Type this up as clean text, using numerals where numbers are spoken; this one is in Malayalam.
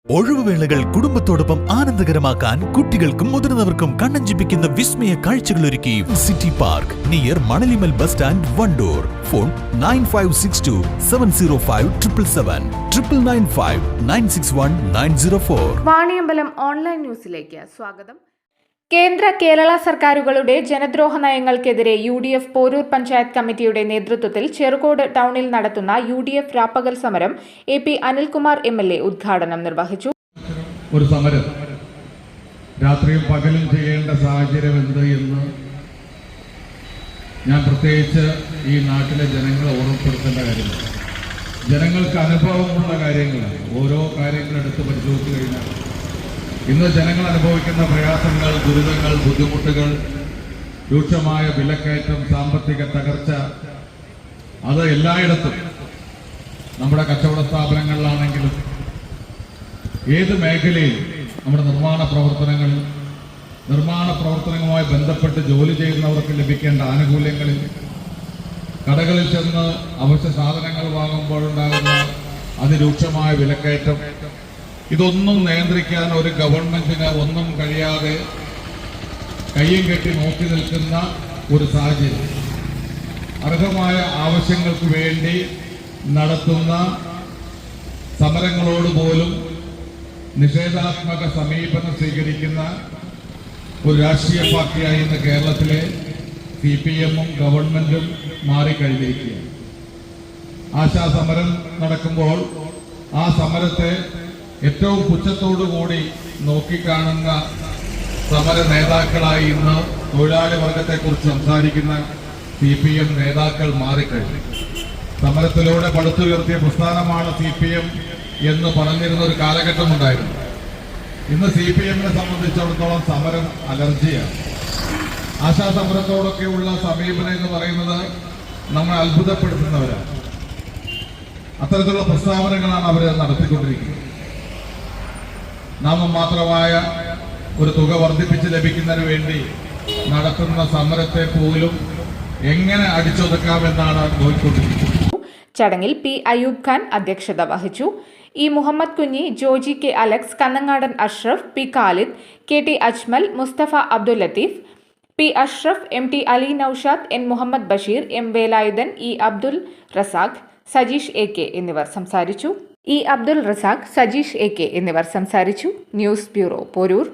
ഒഴിവുവേളകൾ കുടുംബത്തോടൊപ്പം ആനന്ദകരമാക്കാൻ കുട്ടികൾക്കും മുതിർന്നവർക്കും കണ്ണഞ്ചിപ്പിക്കുന്ന വിസ്മയ കാഴ്ചകളൊരുക്കി city park near Manalimal bus stand Wandoor. Phone 9562705777 995 Vaniyambalam online ന്യൂസിലേക്ക് സ്വാഗതം. കേന്ദ്ര കേരള സർക്കാരുകളുടെ ജനദ്രോഹ നയങ്ങൾക്കെതിരെ UDF പോരൂർ പഞ്ചായത്ത് കമ്മിറ്റിയുടെ നേതൃത്വത്തിൽ ചെറുകോട് ടൗണിൽ നടത്തുന്ന UDF രാപ്പകൽ സമരം AP അനിൽകുമാർ MLA ഉദ്ഘാടനം നിർവഹിച്ചു. ഒരു സമരം രാത്രിയും പകലും ചെയ്യേണ്ട സാഹചര്യം എന്ത് എന്ന് ഞാൻ പ്രത്യേകിച്ച് ഈ നാട്ടിലെ ജനങ്ങളെ ഓർമ്മപ്പെടുത്തേണ്ട കാര്യമില്ല. ജനങ്ങൾക്ക് അനുഭവമുള്ള കാര്യങ്ങളാണ്. ഓരോ കാര്യങ്ങൾ എടുത്ത് പരിശോധിച്ചു കഴിഞ്ഞാൽ ഇന്ന് ജനങ്ങൾ അനുഭവിക്കുന്ന പ്രയാസങ്ങൾ, ദുരിതങ്ങൾ, ബുദ്ധിമുട്ടുകൾ, രൂക്ഷമായ വിലക്കയറ്റം, സാമ്പത്തിക തകർച്ച, അത് എല്ലായിടത്തും നമ്മുടെ കച്ചവട സ്ഥാപനങ്ങളിലാണെങ്കിലും ഏത് മേഖലയിൽ നമ്മുടെ നിർമ്മാണ പ്രവർത്തനങ്ങളുമായി ബന്ധപ്പെട്ട് ജോലി ചെയ്യുന്നവർക്ക് ലഭിക്കേണ്ട ആനുകൂല്യങ്ങളിൽ, കടകളിൽ ചെന്ന് അവശ്യ സാധനങ്ങൾ വാങ്ങുമ്പോഴുണ്ടാകുന്ന അതിരൂക്ഷമായ വിലക്കയറ്റം, ഇതൊന്നും നിയന്ത്രിക്കാൻ ഒരു ഗവൺമെന്റിന് ഒന്നും കഴിയാതെ കയ്യും കെട്ടി നോക്കി നിൽക്കുന്ന ഒരു സാഹചര്യം, അർഹമായ ആവശ്യങ്ങൾക്ക് വേണ്ടി നടത്തുന്ന സമരങ്ങളോട് പോലും നിഷേധാത്മക സമീപനം സ്വീകരിക്കുന്ന ഒരു രാഷ്ട്രീയ പാർട്ടിയായി ഇന്ന് കേരളത്തിലെ CPM-ഉം ഗവൺമെന്റും മാറിക്കഴിഞ്ഞിരിക്കുകയാണ്. ആശാസമരം നടക്കുമ്പോൾ ആ സമരത്തെ ഏറ്റവും പുച്ഛത്തോടുകൂടി നോക്കിക്കാണുന്ന സമര നേതാക്കളായി ഇന്ന് തൊഴിലാളി വർഗത്തെക്കുറിച്ച് സംസാരിക്കുന്ന CPM നേതാക്കൾ മാറിക്കഴിഞ്ഞു. സമരത്തിലൂടെ പടുത്തുയർത്തിയ പ്രസ്ഥാനമാണ് CPM എന്ന് പറഞ്ഞിരുന്ന ഒരു കാലഘട്ടമുണ്ടായിരുന്നു. ഇന്ന് CPM-നെ സംബന്ധിച്ചിടത്തോളം സമരം അലർജിയാണ്. ആശാസമരത്തോടൊക്കെയുള്ള സമീപനം എന്ന് പറയുന്നത് നമ്മളെ അത്ഭുതപ്പെടുത്തുന്നവരാണ്. അത്തരത്തിലുള്ള പ്രസ്താവനകളാണ് അവർ നടത്തിക്കൊണ്ടിരിക്കുന്നത്. നാമമാത്രമായ ഒരു തുക വർദ്ധിപ്പിച്ച് ലഭിക്കുന്നതിന് വേണ്ടി നടത്തുന്ന സമരത്തെ പോലും എങ്ങനെ അടിച്ചൊതുക്കാമെന്നാണ് നോക്കിക്കൊണ്ടിരിക്കുന്നത്. ചടങ്ങിൽ P. അയൂബ് ഖാൻ അധ്യക്ഷത വഹിച്ചു. E. Muhammad Kunhi, Joji K. Alex, Kannangadan Ashraf, P. Khalid, KT Ajmal, Musthafa Abdul Latheef, P. Ashraf, MT Ali Noushad, N. Muhammad Basheer, M. Velayudhan, E. Abdul Razak, Sajeesh AK എന്നിവർ സംസാരിച്ചു. News bureau, Poroor.